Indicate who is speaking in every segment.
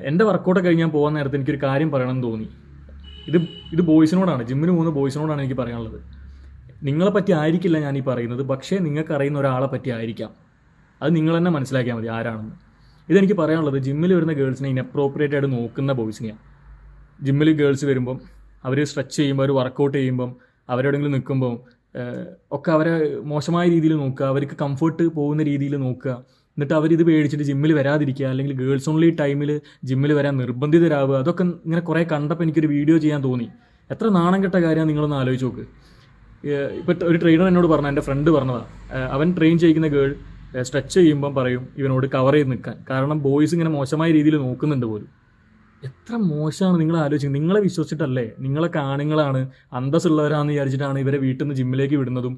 Speaker 1: എൻ്റെ വർക്കൗട്ടൊക്കെ കഴിഞ്ഞ് ഞാൻ പോകാൻ നേരത്തെ എനിക്കൊരു കാര്യം പറയണമെന്ന് തോന്നി. ഇത് ബോയ്സിനോടാണ്, ജിമ്മിന് പോകുന്ന ബോയ്സിനോടാണ് എനിക്ക് പറയാനുള്ളത്. നിങ്ങളെ പറ്റി ആയിരിക്കില്ല ഞാൻ ഈ പറയുന്നത്, പക്ഷേ നിങ്ങൾക്ക് അറിയുന്ന ഒരാളെ പറ്റി ആയിരിക്കാം. അത് നിങ്ങൾ തന്നെ മനസ്സിലാക്കിയാൽ മതി ആരാണെന്ന്. ഇതെനിക്ക് പറയാനുള്ളത് ജിമ്മിൽ വരുന്ന ഗേൾസിനെ ഇനപ്രോപ്രിയേറ്റ് ആയിട്ട് നോക്കുന്ന ബോയ്സിനെയാണ്. ജിമ്മിൽ ഗേൾസ് വരുമ്പം അവർ സ്ട്രെച്ച് ചെയ്യുമ്പോൾ, അവർ വർക്കൗട്ട് ചെയ്യുമ്പം, അവരെവിടെയെങ്കിലും നിൽക്കുമ്പോൾ ഒക്കെ അവരെ മോശമായ രീതിയിൽ നോക്കുക, അവർക്ക് കംഫർട്ട് പോകുന്ന രീതിയിൽ നോക്കുക. എന്നിട്ട് അവരിത് പേടിച്ചിട്ട് ജിമ്മിൽ വരാതിരിക്കുക, അല്ലെങ്കിൽ ഗേൾസ് ഓൺലി ടൈമിൽ ജിമ്മിൽ വരാൻ നിർബന്ധിതരാവുക. അതൊക്കെ ഇങ്ങനെ കുറേ കണ്ടപ്പോൾ എനിക്കൊരു വീഡിയോ ചെയ്യാൻ തോന്നി. എത്ര നാണം കെട്ട കാര്യമാണ് നിങ്ങളൊന്ന് ആലോചിച്ച് നോക്ക്. ഇപ്പോൾ ഒരു ട്രെയിനർ എന്നോട് പറഞ്ഞു, എൻ്റെ ഫ്രണ്ട് പറഞ്ഞതാണ്, അവൻ ട്രെയിൻ ചെയ്യിക്കുന്ന ഗേൾ സ്ട്രെച്ച് ചെയ്യുമ്പം പറയും ഇവനോട് കവർ ചെയ്ത് നിൽക്കാൻ. കാരണം ബോയ്സ് ഇങ്ങനെ മോശമായ രീതിയിൽ നോക്കുന്നുണ്ട് പോലും. എത്ര മോശമാണ് നിങ്ങൾ ആലോചിക്കുന്നത്. നിങ്ങളെ വിശ്വസിച്ചിട്ടല്ലേ, നിങ്ങളൊക്കെ ആണുങ്ങളാണ്, അന്തസ്സുള്ളവരാണെന്ന് വിചാരിച്ചിട്ടാണ് ഇവരെ വീട്ടിൽ നിന്ന് ജിമ്മിലേക്ക് വിടുന്നതും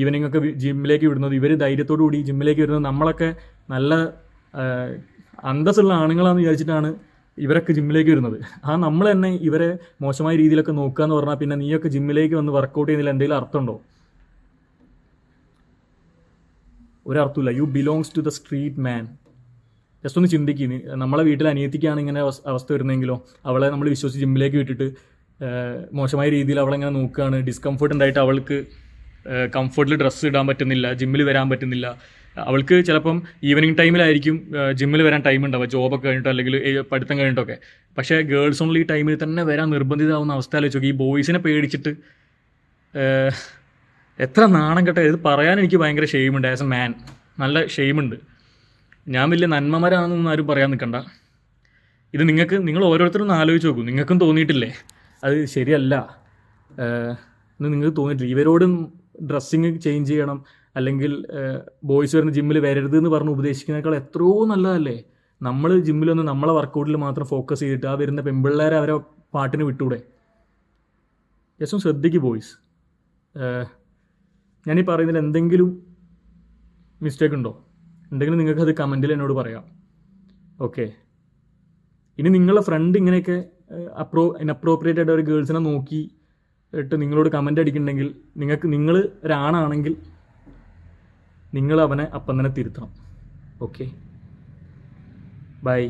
Speaker 1: ഈവനിങ് ഒക്കെ ജിമ്മിലേക്ക് വിടുന്നതും. ഇവർ ധൈര്യത്തോടു കൂടി ജിമ്മിലേക്ക് വരുന്നത്. നമ്മളൊക്കെ നല്ല അന്തസ്സുള്ള ആണുങ്ങളാണെന്ന് വിചാരിച്ചിട്ടാണ് ഇവരൊക്കെ ജിമ്മിലേക്ക് വരുന്നത്. നമ്മൾ തന്നെ ഇവരെ മോശമായ രീതിയിലൊക്കെ നോക്കുക എന്ന് പറഞ്ഞാൽ പിന്നെ നീയൊക്കെ ജിമ്മിലേക്ക് വന്ന് വർക്കൗട്ട് ചെയ്യുന്നതിൽ എന്തെങ്കിലും അർത്ഥമുണ്ടോ? ഒരർത്ഥമില്ല. You belongs to the street man. Just ഒന്ന് ചിന്തിക്കുക. നമ്മളെ വീട്ടിൽ അനിയത്തിക്കാണ് ഇങ്ങനെ അവസ്ഥ വരുന്നതെങ്കിലോ, അവളെ നമ്മൾ വിശ്വസിച്ച് ജിമ്മിലേക്ക് വിട്ടിട്ട് മോശമായ രീതിയിൽ അവളെങ്ങനെ നോക്കുകയാണ്, ഡിസ്കംഫർട്ട് ഉണ്ടായിട്ട് അവൾക്ക് കംഫർട്ടിൽ ഡ്രസ്സ് ഇടാൻ പറ്റുന്നില്ല, ജിമ്മിൽ വരാൻ പറ്റുന്നില്ല. അവൾക്ക് ചിലപ്പം ഈവനിങ് ടൈമിലായിരിക്കും ജിമ്മിൽ വരാൻ ടൈം ഉണ്ടാവുക, ജോബൊക്കെ കഴിഞ്ഞിട്ടോ അല്ലെങ്കിൽ പഠിത്തം കഴിഞ്ഞിട്ടൊക്കെ. പക്ഷേ ഗേൾസ് ഓൺലി ടൈമിൽ തന്നെ വരാൻ നിർബന്ധിതമാവുന്ന അവസ്ഥ ആലോചിച്ച്. ഈ ബോയ്സിനെ പേടിച്ചിട്ട് എത്ര നാണം കെട്ട. ഇത് പറയാൻ എനിക്ക് ഭയങ്കര ഷെയിമുണ്ട്. ആസ് എ മാൻ നല്ല ഷെയിമുണ്ട്. ഞാൻ വലിയ നന്മമാരാണെന്നൊന്നും ആരും പറയാൻ നിൽക്കണ്ട. ഇത് നിങ്ങൾ ഓരോരുത്തരും ഒന്ന് ആലോചിച്ച് നോക്കൂ. നിങ്ങൾക്കും തോന്നിയിട്ടില്ലേ അത് ശരിയല്ല എന്ന്? നിങ്ങൾക്ക് തോന്നിയിട്ടില്ല ഇവരോടും ഡ്രസ്സിങ് ചേഞ്ച് ചെയ്യണം, അല്ലെങ്കിൽ ബോയ്സ് വരുന്ന ജിമ്മിൽ വരരുത് എന്ന് പറഞ്ഞ് ഉപദേശിക്കുന്നതിനേക്കാൾ എത്രയോ നല്ലതല്ലേ നമ്മൾ ജിമ്മിലൊന്ന് നമ്മളെ വർക്കൗട്ടിൽ മാത്രം ഫോക്കസ് ചെയ്തിട്ട് ആ വരുന്ന പെൺപിള്ളേരെ അവരെ പാട്ടിന് വിട്ടൂടെ? ജസ്റ്റ് ഒന്ന് ശ്രദ്ധിക്ക് ബോയ്സ്. ഞാനീ പറയുന്നതിൽ എന്തെങ്കിലും മിസ്റ്റേക്ക് ഉണ്ടോ? ഉണ്ടെങ്കിൽ നിങ്ങൾക്കത് കമൻറ്റിൽ എന്നോട് പറയാം. ഓക്കെ. ഇനി നിങ്ങളെ ഫ്രണ്ട് ഇങ്ങനെയൊക്കെ ഇനപ്രോപ്രിയേറ്റ് ആയിട്ട് ഒരു ഗേൾസിനെ നോക്കി ഇട്ട് നിങ്ങളോട് കമൻ്റ് അടിക്കുന്നുണ്ടെങ്കിൽ, നിങ്ങൾ ഒരാണാണെങ്കിൽ നിങ്ങൾ അവനെ അപ്പം തന്നെ തിരുത്തണം. Okay, by.